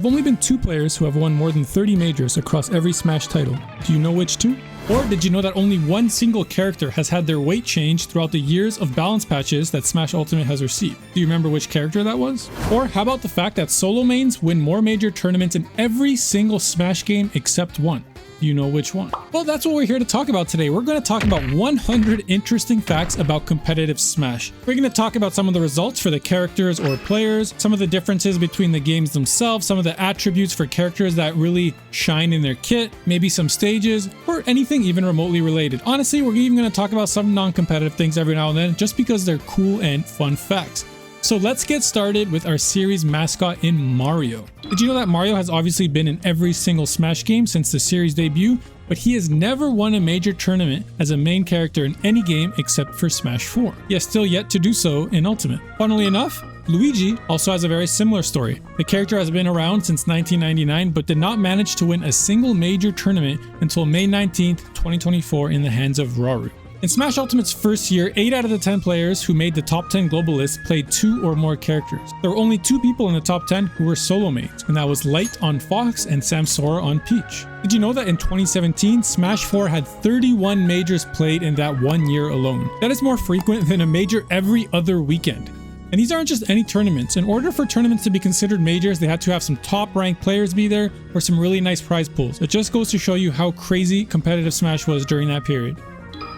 There have only been 2 players who have won more than 30 majors across every Smash title. Do you know which 2? Or did you know that only one single character has had their weight changed throughout the years of balance patches that Smash Ultimate has received? Do you remember which character that was? Or how about the fact that solo mains win more major tournaments in every single Smash game except one? Do you know which one? Well, that's what we're here to talk about today. We're going to talk about 100 interesting facts about competitive Smash. We're going to talk about some of the results for the characters or players, some of the differences between the games themselves, some of the attributes for characters that really shine in their kit, maybe some stages, or anything even remotely related. Honestly, we're even going to talk about some non-competitive things every now and then just because they're cool and fun facts. So let's get started with our series mascot in Mario. Did you know that Mario has obviously been in every single Smash game since the series debut, but he has never won a major tournament as a main character in any game except for Smash 4. He has still yet to do so in Ultimate. Funnily enough, Luigi also has a very similar story. The character has been around since 1999 but did not manage to win a single major tournament until May 19th, 2024 in the hands of Rauru. In Smash Ultimate's first year, 8 out of the 10 players who made the top 10 global list played 2 or more characters. There were only 2 people in the top 10 who were solo mains, and that was Light on Fox and Samsora on Peach. Did you know that in 2017, Smash 4 had 31 majors played in that 1 year alone? That is more frequent than a major every other weekend. And these aren't just any tournaments. In order for tournaments to be considered majors, they had to have some top ranked players be there or some really nice prize pools. It just goes to show you how crazy competitive Smash was during that period.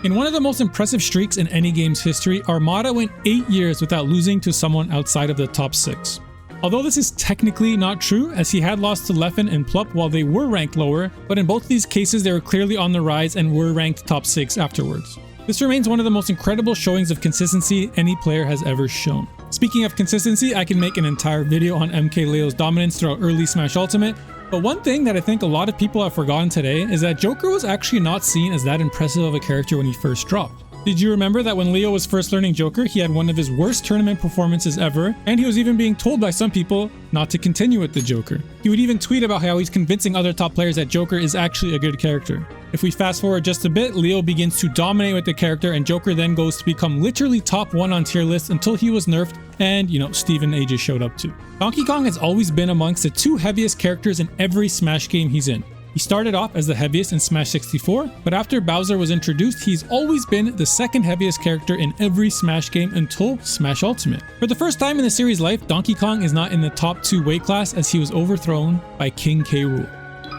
In one of the most impressive streaks in any game's history, Armada went 8 years without losing to someone outside of the top 6. Although this is technically not true, as he had lost to Leffen and Plup while they were ranked lower, but in both these cases they were clearly on the rise and were ranked top 6 afterwards. This remains one of the most incredible showings of consistency any player has ever shown. Speaking of consistency, I can make an entire video on MKLeo's dominance throughout early Smash Ultimate, but one thing that I think a lot of people have forgotten today is that Joker was actually not seen as that impressive of a character when he first dropped. Did you remember that when Leo was first learning Joker, he had one of his worst tournament performances ever, and he was even being told by some people not to continue with the Joker. He would even tweet about how he's convincing other top players that Joker is actually a good character. If we fast forward just a bit, Leo begins to dominate with the character and Joker then goes to become literally top 1 on tier lists until he was nerfed and, Steven A just showed up too. Donkey Kong has always been amongst the 2 heaviest characters in every Smash game he's in. He started off as the heaviest in Smash 64, but after Bowser was introduced, he's always been the 2nd heaviest character in every Smash game until Smash Ultimate. For the first time in the series' life, Donkey Kong is not in the top 2 weight class as he was overthrown by King K. Rool.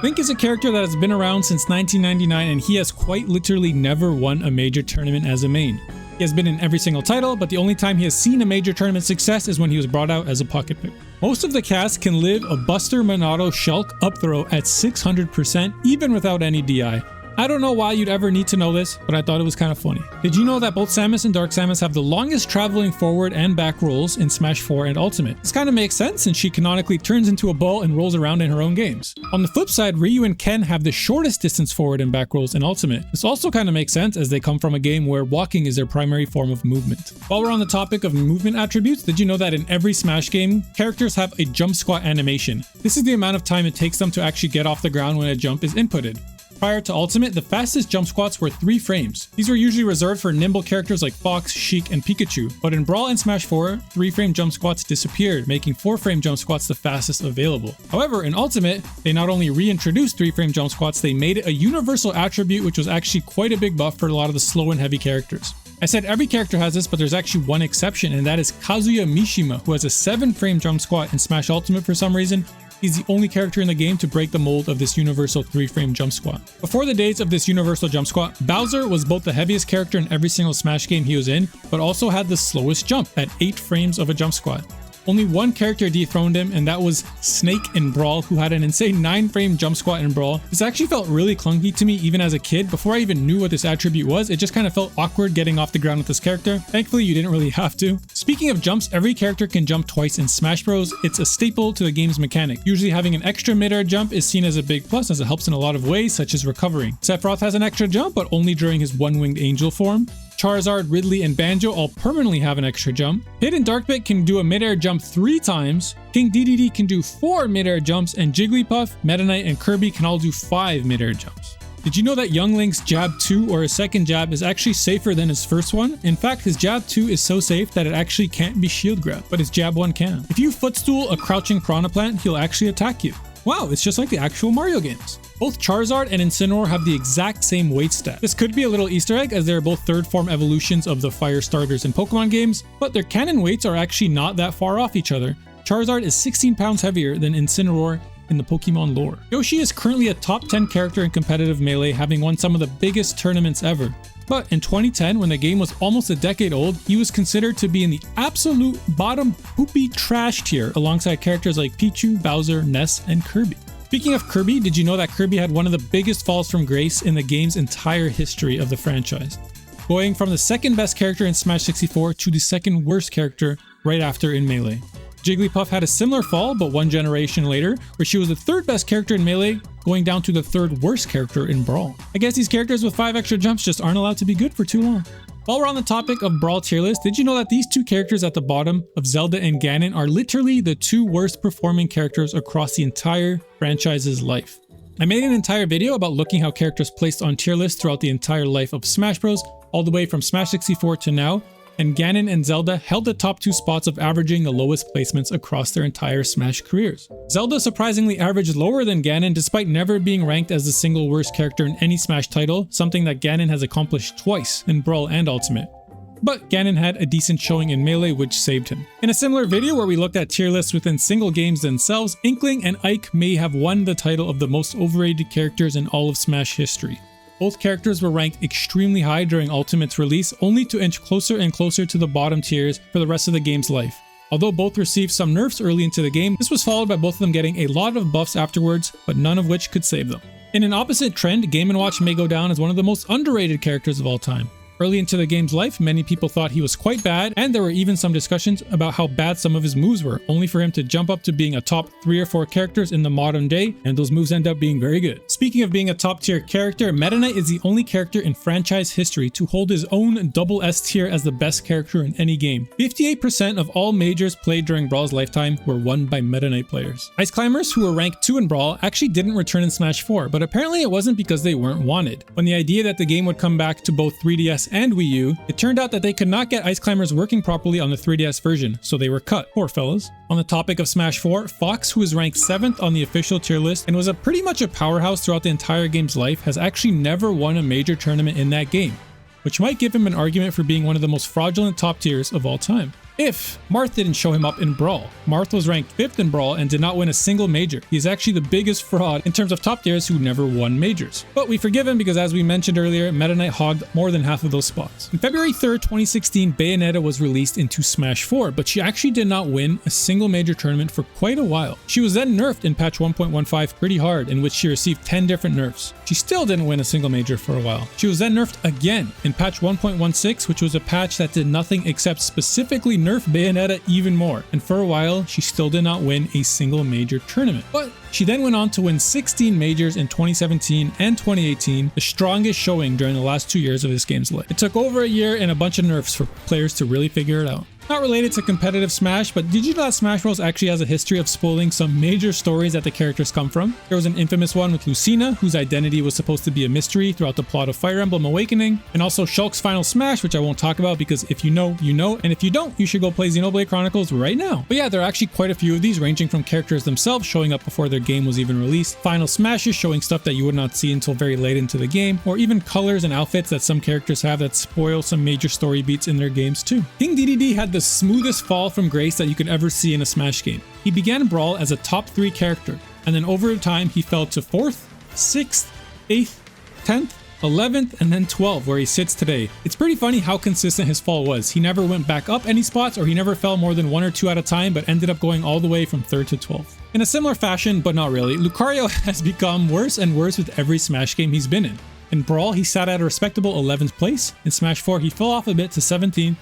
Link is a character that has been around since 1999 and he has quite literally never won a major tournament as a main. He has been in every single title, but the only time he has seen a major tournament success is when he was brought out as a pocket pick. Most of the cast can live a Buster Monado Shulk up throw at 600% even without any DI. I don't know why you'd ever need to know this, but I thought it was kind of funny. Did you know that both Samus and Dark Samus have the longest traveling forward and back rolls in Smash 4 and Ultimate? This kind of makes sense since she canonically turns into a ball and rolls around in her own games. On the flip side, Ryu and Ken have the shortest distance forward and back rolls in Ultimate. This also kind of makes sense as they come from a game where walking is their primary form of movement. While we're on the topic of movement attributes, did you know that in every Smash game, characters have a jump squat animation? This is the amount of time it takes them to actually get off the ground when a jump is inputted. Prior to Ultimate, the fastest jump squats were 3 frames. These were usually reserved for nimble characters like Fox, Sheik, and Pikachu, but in Brawl and Smash 4, 3-frame jump squats disappeared, making 4-frame jump squats the fastest available. However, in Ultimate, they not only reintroduced 3-frame jump squats, they made it a universal attribute which was actually quite a big buff for a lot of the slow and heavy characters. I said every character has this, but there's actually one exception, and that is Kazuya Mishima, who has a 7-frame jump squat in Smash Ultimate for some reason. He's the only character in the game to break the mold of this universal 3-frame jump squat. Before the days of this universal jump squat, Bowser was both the heaviest character in every single Smash game he was in, but also had the slowest jump at 8 frames of a jump squat. Only one character dethroned him, and that was Snake in Brawl, who had an insane 9-frame jump squat in Brawl. This actually felt really clunky to me even as a kid. Before I even knew what this attribute was, it just kind of felt awkward getting off the ground with this character. Thankfully, you didn't really have to. Speaking of jumps, every character can jump twice in Smash Bros. It's a staple to the game's mechanic. Usually having an extra mid-air jump is seen as a big plus as it helps in a lot of ways, such as recovering. Sephiroth has an extra jump, but only during his one-winged angel form. Charizard, Ridley, and Banjo all permanently have an extra jump. Pit and Darkbit can do a mid-air jump 3 times. King Dedede can do 4 mid-air jumps, and Jigglypuff, Meta Knight, and Kirby can all do 5 mid-air jumps. Did you know that Young Link's jab 2 or his second jab is actually safer than his first one? In fact, his jab 2 is so safe that it actually can't be shield grabbed, but his jab 1 can. If you footstool a crouching Piranha Plant, he'll actually attack you. Wow, it's just like the actual Mario games. Both Charizard and Incineroar have the exact same weight stat. This could be a little Easter egg as they are both third form evolutions of the fire starters in Pokemon games, but their cannon weights are actually not that far off each other. Charizard is 16 pounds heavier than Incineroar in the Pokemon lore. Yoshi is currently a top 10 character in competitive Melee, having won some of the biggest tournaments ever. But in 2010, when the game was almost a decade old, he was considered to be in the absolute bottom poopy trash tier alongside characters like Pichu, Bowser, Ness, and Kirby. Speaking of Kirby, did you know that Kirby had one of the biggest falls from grace in the game's entire history of the franchise? Going from the second best character in Smash 64 to the second worst character right after in Melee. Jigglypuff had a similar fall, but one generation later, where she was the third best character in Melee, going down to the third worst character in Brawl. I guess these characters with 5 extra jumps just aren't allowed to be good for too long. While we're on the topic of Brawl tier list, did you know that these two characters at the bottom of Zelda and Ganon are literally the 2 worst performing characters across the entire franchise's life? I made an entire video about looking how characters placed on tier lists throughout the entire life of Smash Bros, all the way from Smash 64 to now, and Ganon and Zelda held the top 2 spots of averaging the lowest placements across their entire Smash careers. Zelda surprisingly averaged lower than Ganon despite never being ranked as the single worst character in any Smash title, something that Ganon has accomplished twice in Brawl and Ultimate. But Ganon had a decent showing in Melee, which saved him. In a similar video where we looked at tier lists within single games themselves, Inkling and Ike may have won the title of the most overrated characters in all of Smash history. Both characters were ranked extremely high during Ultimate's release, only to inch closer and closer to the bottom tiers for the rest of the game's life. Although both received some nerfs early into the game, this was followed by both of them getting a lot of buffs afterwards, but none of which could save them. In an opposite trend, Game & Watch may go down as one of the most underrated characters of all time. Early into the game's life, many people thought he was quite bad, and there were even some discussions about how bad some of his moves were, only for him to jump up to being a top 3 or 4 characters in the modern day, and those moves end up being very good. Speaking of being a top tier character, Meta Knight is the only character in franchise history to hold his own double S tier as the best character in any game. 58% of all majors played during Brawl's lifetime were won by Meta Knight players. Ice Climbers, who were ranked 2 in Brawl, actually didn't return in Smash 4, but apparently it wasn't because they weren't wanted. When the idea that the game would come back to both 3DS and Wii U, it turned out that they could not get Ice Climbers working properly on the 3DS version, so they were cut. Poor fellas. On the topic of Smash 4, Fox, who is ranked 7th on the official tier list and was pretty much a powerhouse throughout the entire game's life, has actually never won a major tournament in that game, which might give him an argument for being one of the most fraudulent top tiers of all time. If Marth didn't show him up in Brawl. Marth was ranked 5th in Brawl and did not win a single major. He's actually the biggest fraud in terms of top tiers who never won majors. But we forgive him because, as we mentioned earlier, Meta Knight hogged more than half of those spots. On February 3rd, 2016, Bayonetta was released into Smash 4, but she actually did not win a single major tournament for quite a while. She was then nerfed in patch 1.15 pretty hard, in which she received 10 different nerfs. She still didn't win a single major for a while. She was then nerfed again in patch 1.16, which was a patch that did nothing except specifically nerf Bayonetta even more, and for a while she still did not win a single major tournament. But she then went on to win 16 majors in 2017 and 2018, the strongest showing during the last 2 years of this game's life. It took over a year and a bunch of nerfs for players to really figure it out. Not related to competitive Smash, but did you know that Smash Bros actually has a history of spoiling some major stories that the characters come from? There was an infamous one with Lucina, whose identity was supposed to be a mystery throughout the plot of Fire Emblem Awakening, and also Shulk's final Smash, which I won't talk about because if you know, you know, and if you don't, you should go play Xenoblade Chronicles right now. But yeah, there are actually quite a few of these, ranging from characters themselves showing up before their game was even released, final Smashes showing stuff that you would not see until very late into the game, or even colors and outfits that some characters have that spoil some major story beats in their games too. King DDD had the smoothest fall from grace that you could ever see in a Smash game. He began Brawl as a top 3 character, and then over time he fell to 4th, 6th, 8th, 10th, 11th, and then 12th, where he sits today. It's pretty funny how consistent his fall was. He never went back up any spots, or he never fell more than 1 or 2 at a time, but ended up going all the way from 3rd to 12th. In a similar fashion, but not really, Lucario has become worse and worse with every Smash game he's been in. In Brawl, he sat at a respectable 11th place. In Smash 4, he fell off a bit to 17th.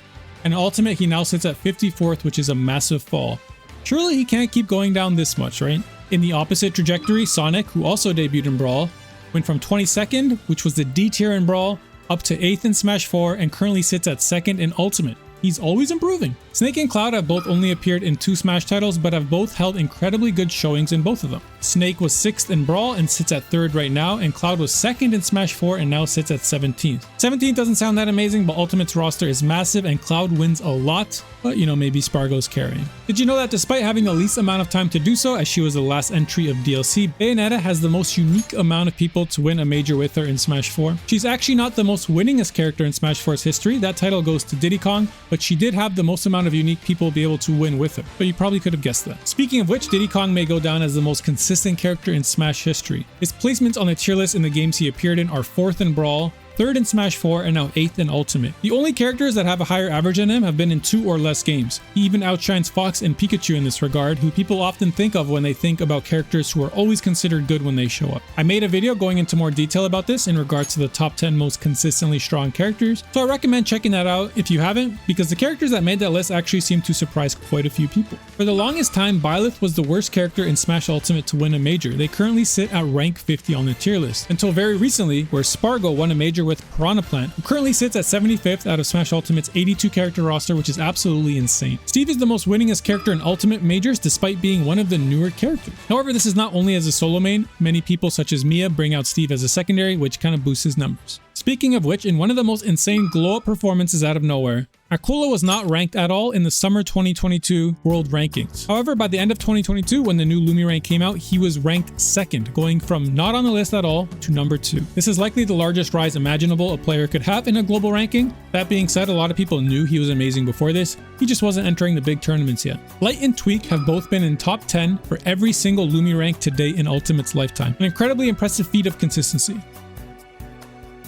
And in Ultimate, he now sits at 54th, which is a massive fall. Surely he can't keep going down this much, right? In the opposite trajectory, Sonic, who also debuted in Brawl, went from 22nd, which was the D tier in Brawl, up to 8th in Smash 4 and currently sits at 2nd in Ultimate. He's always improving. Snake and Cloud have both only appeared in 2 Smash titles, but have both held incredibly good showings in both of them. Snake was 6th in Brawl and sits at 3rd right now, and Cloud was 2nd in Smash 4 and now sits at 17th. 17th doesn't sound that amazing, but Ultimate's roster is massive and Cloud wins a lot, but you know, maybe Spargo's carrying. Did you know that despite having the least amount of time to do so, as she was the last entry of DLC, Bayonetta has the most unique amount of people to win a major with her in Smash 4? She's actually not the most winningest character in Smash 4's history, that title goes to Diddy Kong, but she did have the most amount of unique people be able to win with her, but you probably could have guessed that. Speaking of which, Diddy Kong may go down as the most consistent character in Smash history. His placements on the tier list in the games he appeared in are 4th in Brawl, 3rd in Smash 4, and now 8th in Ultimate. The only characters that have a higher average than him have been in 2 or less games. He even outshines Fox and Pikachu in this regard, who people often think of when they think about characters who are always considered good when they show up. I made a video going into more detail about this in regards to the top 10 most consistently strong characters, so I recommend checking that out if you haven't, because the characters that made that list actually seem to surprise quite a few people. For the longest time, Byleth was the worst character in Smash Ultimate to win a major. They currently sit at rank 50 on the tier list, until very recently, where Spargo won a major with Piranha Plant, who currently sits at 75th out of Smash Ultimate's 82 character roster, which is absolutely insane. Steve is the most winningest character in Ultimate majors despite being one of the newer characters. However, this is not only as a solo main. Many people such as Mia bring out Steve as a secondary, which kind of boosts his numbers. Speaking of which, in one of the most insane glow-up performances out of nowhere, Aquila was not ranked at all in the summer 2022 world rankings. However, by the end of 2022, when the new Lumi rank came out, he was ranked 2nd, going from not on the list at all to number 2. This is likely the largest rise imaginable a player could have in a global ranking. That being said, a lot of people knew he was amazing before this, he just wasn't entering the big tournaments yet. Light and Tweak have both been in top 10 for every single Lumi rank to date in Ultimate's lifetime, an incredibly impressive feat of consistency.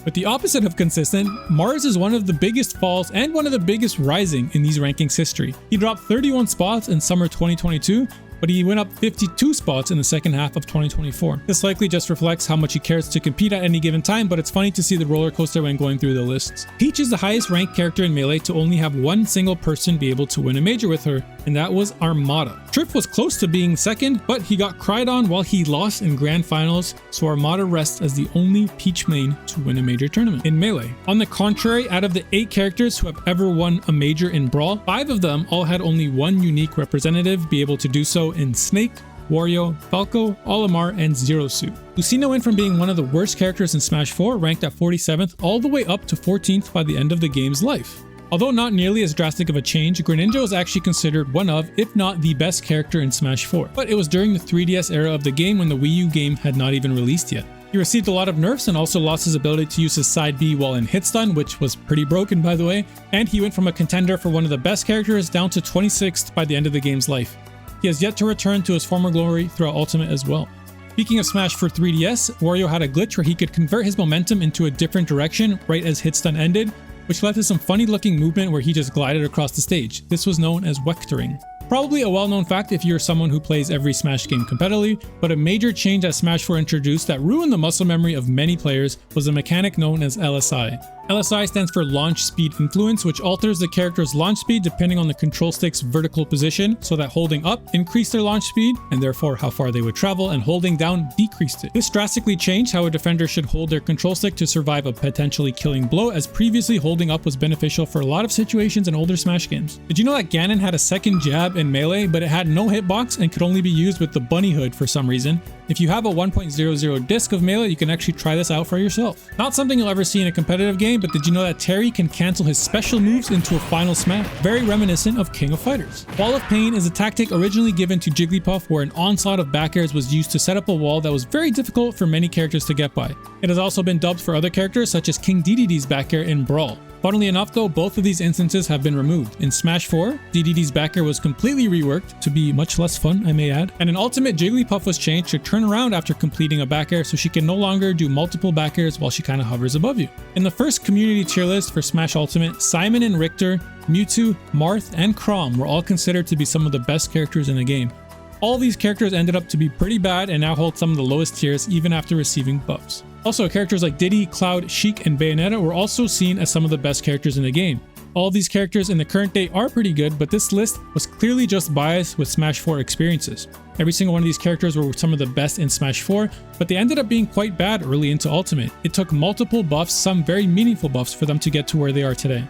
But the opposite of consistent, Mars is one of the biggest falls and one of the biggest rising in these rankings history. He dropped 31 spots in summer 2022, but he went up 52 spots in the second half of 2024. This likely just reflects how much he cares to compete at any given time, but it's funny to see the roller coaster when going through the lists. Peach is the highest ranked character in Melee to only have one single person be able to win a major with her, and that was Armada. Trip was close to being 2nd, but he got cried on while he lost in grand finals, so Armada rests as the only Peach main to win a major tournament in Melee. On the contrary, out of the 8 characters who have ever won a major in Brawl, 5 of them all had only one unique representative be able to do so in Snake, Wario, Falco, Olimar, and Zero Suit. Lucina went from being one of the worst characters in Smash 4, ranked at 47th, all the way up to 14th by the end of the game's life. Although not nearly as drastic of a change, Greninja was actually considered one of, if not the best character in Smash 4, but it was during the 3DS era of the game when the Wii U game had not even released yet. He received a lot of nerfs and also lost his ability to use his side B while in hit stun, which was pretty broken by the way, and he went from a contender for one of the best characters down to 26th by the end of the game's life. He has yet to return to his former glory throughout Ultimate as well. Speaking of Smash for 3DS, Wario had a glitch where he could convert his momentum into a different direction right as hit stun ended, which led to some funny looking movement where he just glided across the stage. This was known as vectoring. Probably a well-known fact if you're someone who plays every Smash game competitively, but a major change that Smash 4 introduced that ruined the muscle memory of many players was a mechanic known as LSI. LSI stands for Launch Speed Influence, which alters the character's launch speed depending on the control stick's vertical position, so that holding up increased their launch speed, and therefore how far they would travel, and holding down decreased it. This drastically changed how a defender should hold their control stick to survive a potentially killing blow, as previously holding up was beneficial for a lot of situations in older Smash games. Did you know that Ganon had a second jab in Melee, but it had no hitbox and could only be used with the bunny hood for some reason? If you have a 1.00 disc of Melee, you can actually try this out for yourself. Not something you'll ever see in a competitive game, but did you know that Terry can cancel his special moves into a final smash? Very reminiscent of King of Fighters. Wall of Pain is a tactic originally given to Jigglypuff where an onslaught of back airs was used to set up a wall that was very difficult for many characters to get by. It has also been dubbed for other characters such as King Dedede's back air in Brawl. Funnily enough though, both of these instances have been removed. In Smash 4, Dedede's back air was completely reworked to be much less fun, I may add. And in Ultimate, Jigglypuff was changed to turn around after completing a back air so she can no longer do multiple back airs while she kind of hovers above you. In the first community tier list for Smash Ultimate, Simon and Richter, Mewtwo, Marth, and Chrom were all considered to be some of the best characters in the game. All these characters ended up to be pretty bad and now hold some of the lowest tiers even after receiving buffs. Also, characters like Diddy, Cloud, Sheik, and Bayonetta were also seen as some of the best characters in the game. All of these characters in the current day are pretty good, but this list was clearly just biased with Smash 4 experiences. Every single one of these characters were some of the best in Smash 4, but they ended up being quite bad early into Ultimate. It took multiple buffs, some very meaningful buffs, for them to get to where they are today.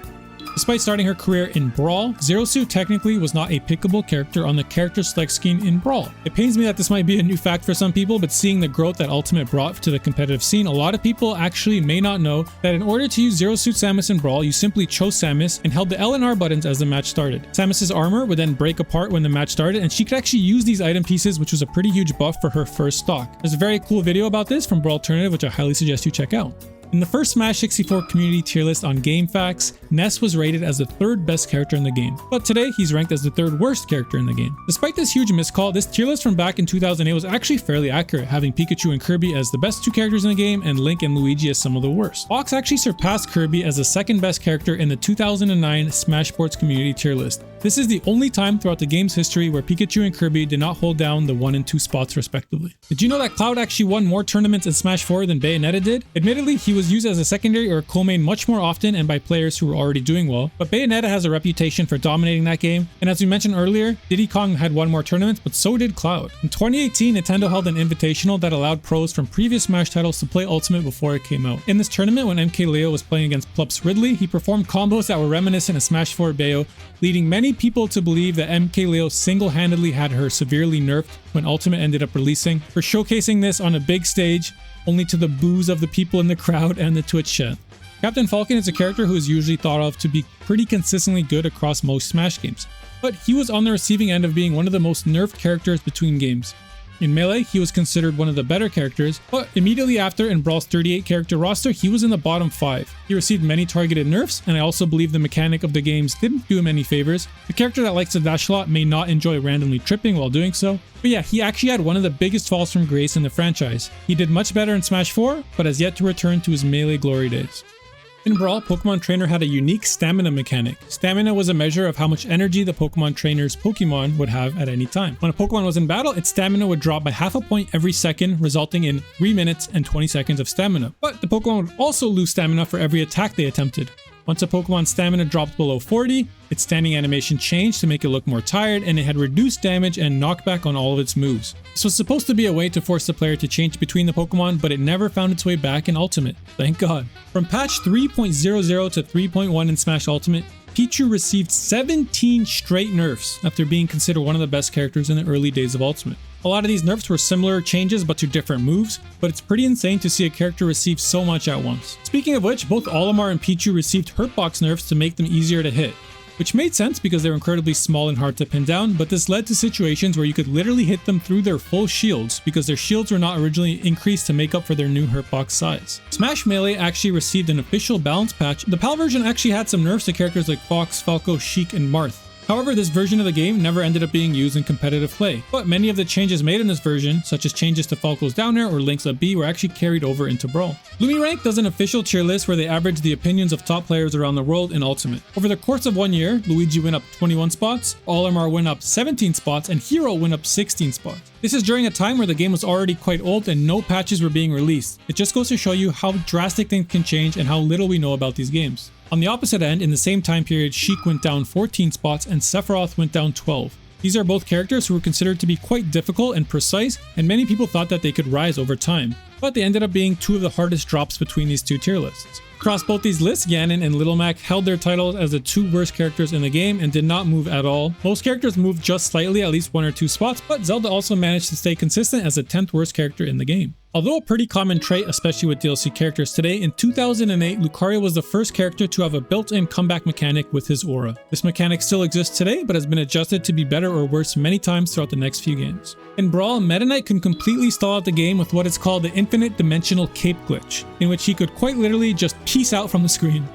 Despite starting her career in Brawl, Zero Suit technically was not a pickable character on the character select screen in Brawl. It pains me that this might be a new fact for some people, but seeing the growth that Ultimate brought to the competitive scene, a lot of people actually may not know that in order to use Zero Suit Samus in Brawl, you simply chose Samus and held the L and R buttons as the match started. Samus's armor would then break apart when the match started, and she could actually use these item pieces, which was a pretty huge buff for her first stock. There's a very cool video about this from Brawl Alternative, which I highly suggest you check out. In the first Smash 64 community tier list on GameFAQs, Ness was rated as the third best character in the game, but today he's ranked as the third worst character in the game. Despite this huge miscall, this tier list from back in 2008 was actually fairly accurate, having Pikachu and Kirby as the best two characters in the game and Link and Luigi as some of the worst. Fox actually surpassed Kirby as the second best character in the 2009 Smash Sports community tier list. This is the only time throughout the game's history where Pikachu and Kirby did not hold down the 1 and 2 spots respectively. Did you know that Cloud actually won more tournaments in Smash 4 than Bayonetta did? Admittedly, he was used as a secondary or a co-main much more often and by players who were already doing well, but Bayonetta has a reputation for dominating that game, and as we mentioned earlier, Diddy Kong had won more tournaments, but so did Cloud. In 2018, Nintendo held an invitational that allowed pros from previous Smash titles to play Ultimate before it came out. In this tournament, when MKLeo was playing against Plups Ridley, he performed combos that were reminiscent of Smash 4 Bayo, leading many people to believe that MKLeo single-handedly had her severely nerfed when Ultimate ended up releasing, for showcasing this on a big stage, only to the boos of the people in the crowd and the Twitch chat. Captain Falcon is a character who is usually thought of to be pretty consistently good across most Smash games, but he was on the receiving end of being one of the most nerfed characters between games. In Melee, he was considered one of the better characters, but immediately after in Brawl's 38 character roster, he was in the bottom 5. He received many targeted nerfs, and I also believe the mechanic of the games didn't do him any favors. The character that likes to dash a lot may not enjoy randomly tripping while doing so, but yeah, he actually had one of the biggest falls from grace in the franchise. He did much better in Smash 4, but has yet to return to his Melee glory days. In Brawl, Pokemon Trainer had a unique stamina mechanic. Stamina was a measure of how much energy the Pokemon Trainer's Pokemon would have at any time. When a Pokemon was in battle, its stamina would drop by half a point every second, resulting in 3 minutes and 20 seconds of stamina. But the Pokemon would also lose stamina for every attack they attempted. Once a Pokemon's stamina dropped below 40, its standing animation changed to make it look more tired, and it had reduced damage and knockback on all of its moves. This was supposed to be a way to force the player to change between the Pokemon, but it never found its way back in Ultimate. Thank God. From patch 3.00 to 3.1 in Smash Ultimate, Pichu received 17 straight nerfs after being considered one of the best characters in the early days of Ultimate. A lot of these nerfs were similar changes but to different moves, but it's pretty insane to see a character receive so much at once. Speaking of which, both Olimar and Pichu received Hurtbox nerfs to make them easier to hit, which made sense because they're incredibly small and hard to pin down, but this led to situations where you could literally hit them through their full shields because their shields were not originally increased to make up for their new Hurtbox size. Smash Melee actually received an official balance patch. The PAL version actually had some nerfs to characters like Fox, Falco, Sheik, and Marth. However, this version of the game never ended up being used in competitive play, but many of the changes made in this version, such as changes to Falco's down air or Link's up B, were actually carried over into Brawl. LumiRank does an official tier list where they average the opinions of top players around the world in Ultimate. Over the course of 1 year, Luigi went up 21 spots, Olimar went up 17 spots, and Hero went up 16 spots. This is during a time where the game was already quite old and no patches were being released. It just goes to show you how drastic things can change and how little we know about these games. On the opposite end, in the same time period, Sheik went down 14 spots and Sephiroth went down 12. These are both characters who were considered to be quite difficult and precise, and many people thought that they could rise over time, but they ended up being 2 of the hardest drops between these 2 tier lists. Across both these lists, Ganon and Little Mac held their titles as the 2 worst characters in the game and did not move at all. Most characters moved just slightly, at least 1 or 2 spots, but Zelda also managed to stay consistent as the 10th worst character in the game. Although a pretty common trait, especially with DLC characters today, in 2008, Lucario was the first character to have a built-in comeback mechanic with his aura. This mechanic still exists today, but has been adjusted to be better or worse many times throughout the next few games. In Brawl, Meta Knight can completely stall out the game with what is called the infinite dimensional cape glitch, in which he could quite literally just peace out from the screen.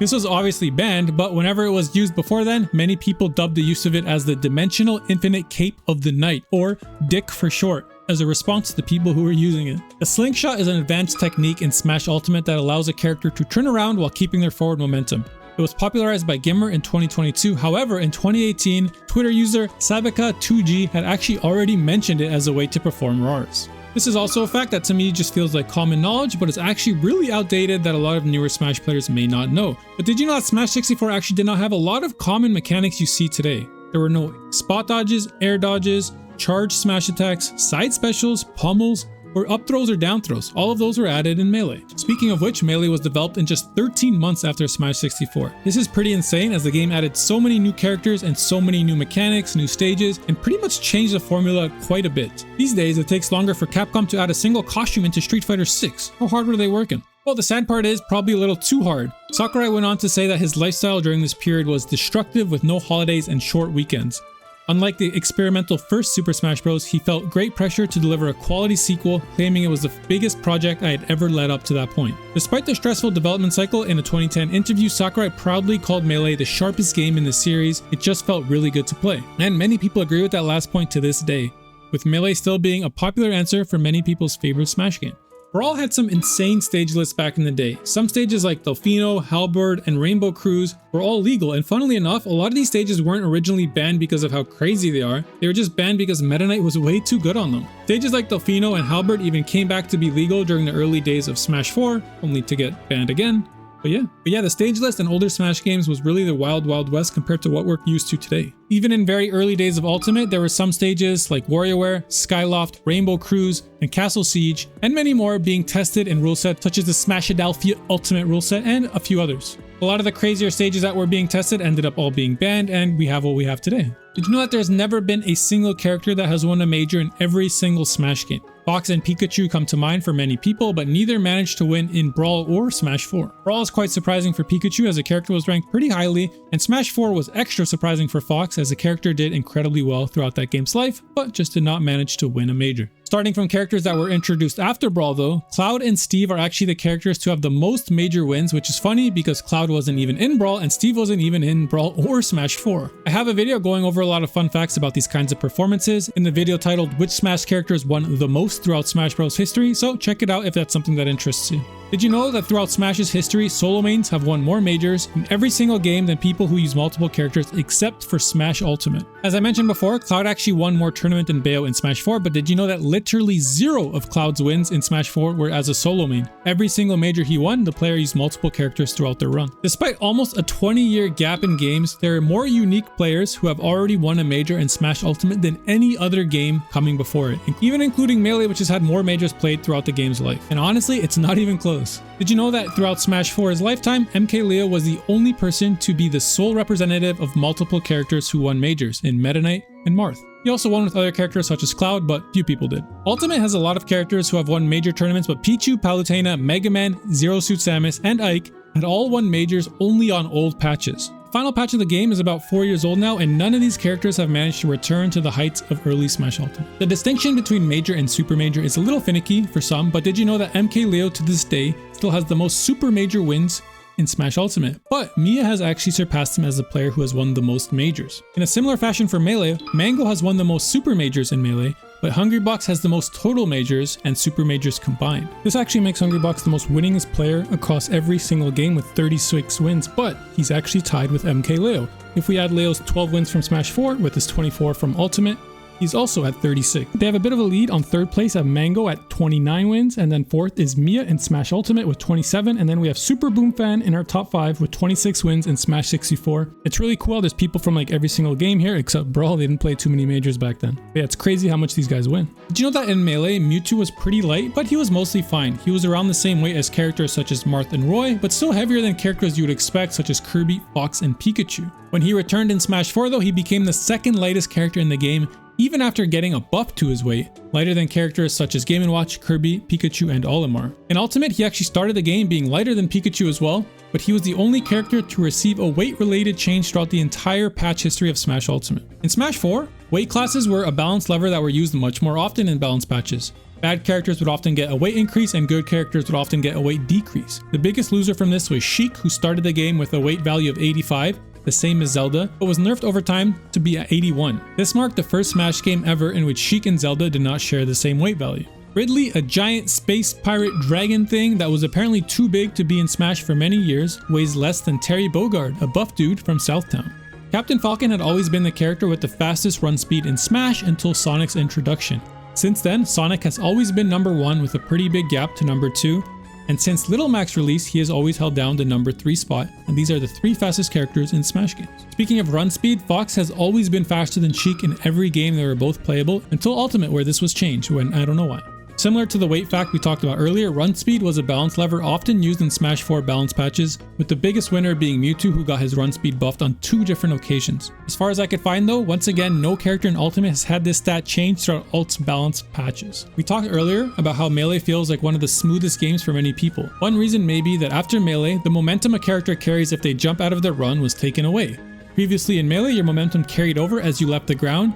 This was obviously banned, but whenever it was used before then, many people dubbed the use of it as the Dimensional Infinite Cape of the Knight, or DIC for short, as a response to the people who were using it. The slingshot is an advanced technique in Smash Ultimate that allows a character to turn around while keeping their forward momentum. It was popularized by Gimmer in 2022. However, in 2018, Twitter user Sabaka2G had actually already mentioned it as a way to perform RARs. This is also a fact that to me just feels like common knowledge, but it's actually really outdated that a lot of newer Smash players may not know. But did you know that Smash 64 actually did not have a lot of common mechanics you see today? There were no spot dodges, air dodges, charge smash attacks, side specials, pummels, or up throws or down throws. All of those were added in Melee. Speaking of which, Melee was developed in just 13 months after Smash 64. This is pretty insane as the game added so many new characters and so many new mechanics, new stages, and pretty much changed the formula quite a bit. These days, it takes longer for Capcom to add a single costume into Street Fighter 6. How hard were they working? Well, the sad part is probably a little too hard. Sakurai went on to say that his lifestyle during this period was destructive with no holidays and short weekends. Unlike the experimental first Super Smash Bros., he felt great pressure to deliver a quality sequel, claiming it was the biggest project I had ever led up to that point. Despite the stressful development cycle, in a 2010 interview, Sakurai proudly called Melee the sharpest game in the series. It just felt really good to play. And many people agree with that last point to this day, with Melee still being a popular answer for many people's favorite Smash game. Brawl had some insane stage lists back in the day. Some stages like Delfino, Halberd, and Rainbow Cruise were all legal, and funnily enough, a lot of these stages weren't originally banned because of how crazy they are. They were just banned because Meta Knight was way too good on them. Stages like Delfino and Halberd even came back to be legal during the early days of Smash 4, only to get banned again. But yeah, the stage list in older Smash games was really the wild west compared to what we're used to today. Even in very early days of Ultimate, there were some stages like WarioWare, Skyloft, Rainbow Cruise, and Castle Siege, and many more being tested in rule sets such as the Smashadelphia Ultimate rule set and a few others. A lot of the crazier stages that were being tested ended up all being banned, and we have what we have today. Did you know that there's never been a single character that has won a major in every single Smash game? Fox and Pikachu come to mind for many people, but neither managed to win in Brawl or Smash 4. Brawl is quite surprising for Pikachu as the character was ranked pretty highly, and Smash 4 was extra surprising for Fox as the character did incredibly well throughout that game's life, but just did not manage to win a major. Starting from characters that were introduced after Brawl though, Cloud and Steve are actually the characters to have the most major wins, which is funny because Cloud wasn't even in Brawl and Steve wasn't even in Brawl or Smash 4. I have a video going over a lot of fun facts about these kinds of performances in the video titled Which Smash Characters Won the Most Throughout Smash Bros. History, so check it out if that's something that interests you. Did you know that throughout Smash's history, solo mains have won more majors in every single game than people who use multiple characters except for Smash Ultimate? As I mentioned before, Cloud actually won more tournament than Bayo in Smash 4, but did you know that literally 0 of Cloud's wins in Smash 4 were as a solo main? Every single major he won, the player used multiple characters throughout their run. Despite almost a 20-year gap in games, there are more unique players who have already won a major in Smash Ultimate than any other game coming before it, even including Melee, which has had more majors played throughout the game's life. And honestly, it's not even close. Did you know that throughout Smash 4's lifetime, MK Leo was the only person to be the sole representative of multiple characters who won majors in Meta Knight and Marth? He also won with other characters such as Cloud, but few people did. Ultimate has a lot of characters who have won major tournaments, but Pichu, Palutena, Mega Man, Zero Suit Samus, and Ike had all won majors only on old patches. The final patch of the game is about 4 years old now, and none of these characters have managed to return to the heights of early Smash Ultimate. The distinction between Major and Super Major is a little finicky for some, but did you know that MK Leo to this day still has the most Super Major wins in Smash Ultimate? But Mia has actually surpassed him as the player who has won the most majors. In a similar fashion for Melee, Mango has won the most Super Majors in Melee, but Hungrybox has the most total majors and super majors combined. This actually makes Hungrybox the most winningest player across every single game with 36 wins, but he's actually tied with MK Leo. If we add Leo's 12 wins from Smash 4 with his 24 from Ultimate, he's also at 36. They have a bit of a lead on third place at Mango at 29 wins, and then fourth is Mia in Smash Ultimate with 27, and then we have Super Boom Fan in our top 5 with 26 wins in Smash 64. It's really cool. There's people from like every single game here except Brawl. They didn't play too many majors back then. But yeah, it's crazy how much these guys win. Did you know that in Melee, Mewtwo was pretty light, but he was mostly fine. He was around the same weight as characters such as Marth and Roy, but still heavier than characters you would expect such as Kirby, Fox, and Pikachu. When he returned in Smash 4 though, he became the second lightest character in the game, even after getting a buff to his weight, lighter than characters such as Game & Watch, Kirby, Pikachu, and Olimar. In Ultimate, he actually started the game being lighter than Pikachu as well, but he was the only character to receive a weight-related change throughout the entire patch history of Smash Ultimate. In Smash 4, weight classes were a balance lever that were used much more often in balance patches. Bad characters would often get a weight increase and good characters would often get a weight decrease. The biggest loser from this was Sheik, who started the game with a weight value of 85, the same as Zelda, but was nerfed over time to be at 81. This marked the first Smash game ever in which Sheik and Zelda did not share the same weight value. Ridley, a giant space pirate dragon thing that was apparently too big to be in Smash for many years, weighs less than Terry Bogard, a buff dude from Southtown. Captain Falcon had always been the character with the fastest run speed in Smash until Sonic's introduction. Since then, Sonic has always been number 1 with a pretty big gap to number 2, and since Little Mac's release, he has always held down the number 3 spot, and these are the 3 fastest characters in Smash games. Speaking of run speed, Fox has always been faster than Sheik in every game they were both playable, until Ultimate where this was changed, when I don't know why. Similar to the weight fact we talked about earlier, run speed was a balance lever often used in Smash 4 balance patches, with the biggest winner being Mewtwo, who got his run speed buffed on 2 different occasions. As far as I could find though, once again, no character in Ultimate has had this stat change throughout Ult's balance patches. We talked earlier about how Melee feels like one of the smoothest games for many people. One reason may be that after Melee, the momentum a character carries if they jump out of their run was taken away. Previously in Melee, your momentum carried over as you left the ground,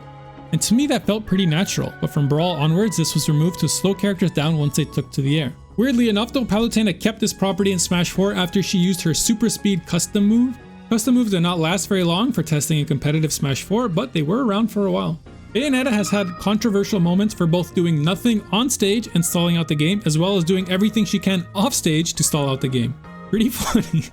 and to me that felt pretty natural, but from Brawl onwards this was removed to slow characters down once they took to the air. Weirdly enough though, Palutena kept this property in Smash 4 after she used her super speed custom move. Custom moves did not last very long for testing in competitive Smash 4, but they were around for a while. Bayonetta has had controversial moments for both doing nothing on stage and stalling out the game, as well as doing everything she can off stage to stall out the game. Pretty funny.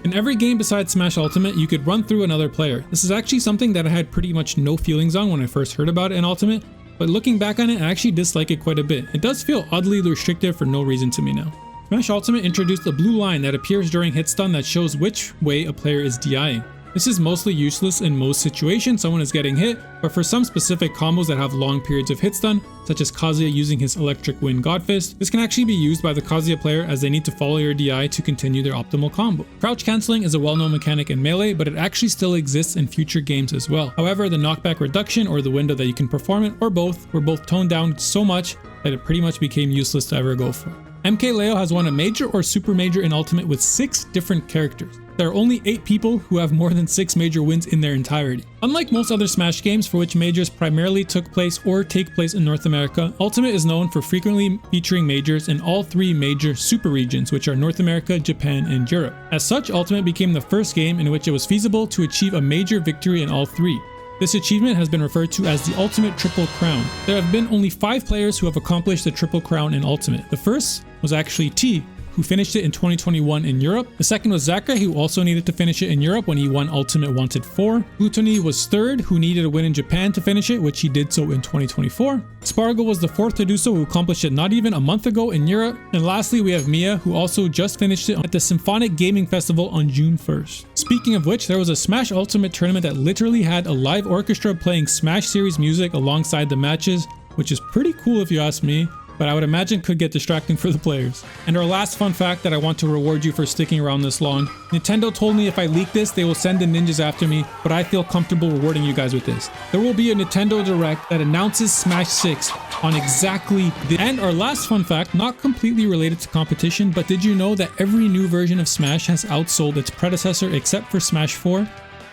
In every game besides Smash Ultimate, you could run through another player. This is actually something that I had pretty much no feelings on when I first heard about it in Ultimate, but looking back on it, I actually dislike it quite a bit. It does feel oddly restrictive for no reason to me now. Smash Ultimate introduced a blue line that appears during hit stun that shows which way a player is DIing. This is mostly useless in most situations someone is getting hit, but for some specific combos that have long periods of hit stun, such as Kazuya using his Electric Wind Godfist, this can actually be used by the Kazuya player as they need to follow your DI to continue their optimal combo. Crouch cancelling is a well-known mechanic in Melee, but it actually still exists in future games as well. However, the knockback reduction or the window that you can perform it, or both, were both toned down so much that it pretty much became useless to ever go for. MKLeo has won a major or super major in Ultimate with 6 different characters. There are only 8 people who have more than 6 major wins in their entirety. Unlike most other Smash games for which majors primarily took place or take place in North America, Ultimate is known for frequently featuring majors in all 3 major super regions, which are North America, Japan, and Europe. As such, Ultimate became the first game in which it was feasible to achieve a major victory in all 3. This achievement has been referred to as the Ultimate Triple Crown. There have been only 5 players who have accomplished the Triple Crown in Ultimate. The first was actually T, who finished it in 2021 in Europe. The second was Zakra, who also needed to finish it in Europe when he won Ultimate Wanted 4. Plutoni was third, who needed a win in Japan to finish it, which he did so in 2024. Spargo was the fourth to do so, who accomplished it not even a month ago in Europe. And lastly, we have Mia, who also just finished it at the Symphonic Gaming Festival on June 1st. Speaking of which, there was a Smash Ultimate tournament that literally had a live orchestra playing Smash series music alongside the matches, which is pretty cool if you ask me, but I would imagine could get distracting for the players. And our last fun fact that I want to reward you for sticking around this long: Nintendo told me if I leak this, they will send the ninjas after me, but I feel comfortable rewarding you guys with this. There will be a Nintendo Direct that announces Smash 6 on exactly this. And our last fun fact, not completely related to competition, but did you know that every new version of Smash has outsold its predecessor except for Smash 4?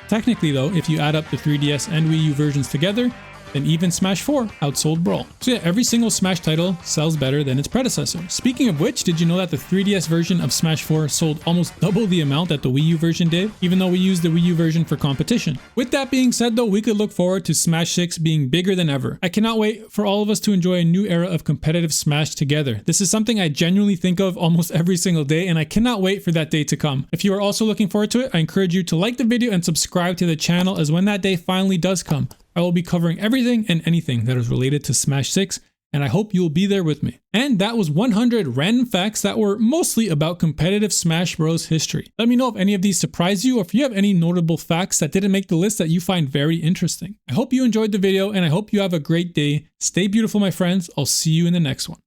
Technically though, if you add up the 3DS and Wii U versions together, then even Smash 4 outsold Brawl. So yeah, every single Smash title sells better than its predecessor. Speaking of which, did you know that the 3DS version of Smash 4 sold almost double the amount that the Wii U version did, even though we used the Wii U version for competition? With that being said though, we could look forward to Smash 6 being bigger than ever. I cannot wait for all of us to enjoy a new era of competitive Smash together. This is something I genuinely think of almost every single day, and I cannot wait for that day to come. If you are also looking forward to it, I encourage you to like the video and subscribe to the channel, as when that day finally does come, I will be covering everything and anything that is related to Smash 6, and I hope you'll be there with me. And that was 100 random facts that were mostly about competitive Smash Bros. History. Let me know if any of these surprised you, or if you have any notable facts that didn't make the list that you find very interesting. I hope you enjoyed the video, and I hope you have a great day. Stay beautiful, my friends. I'll see you in the next one.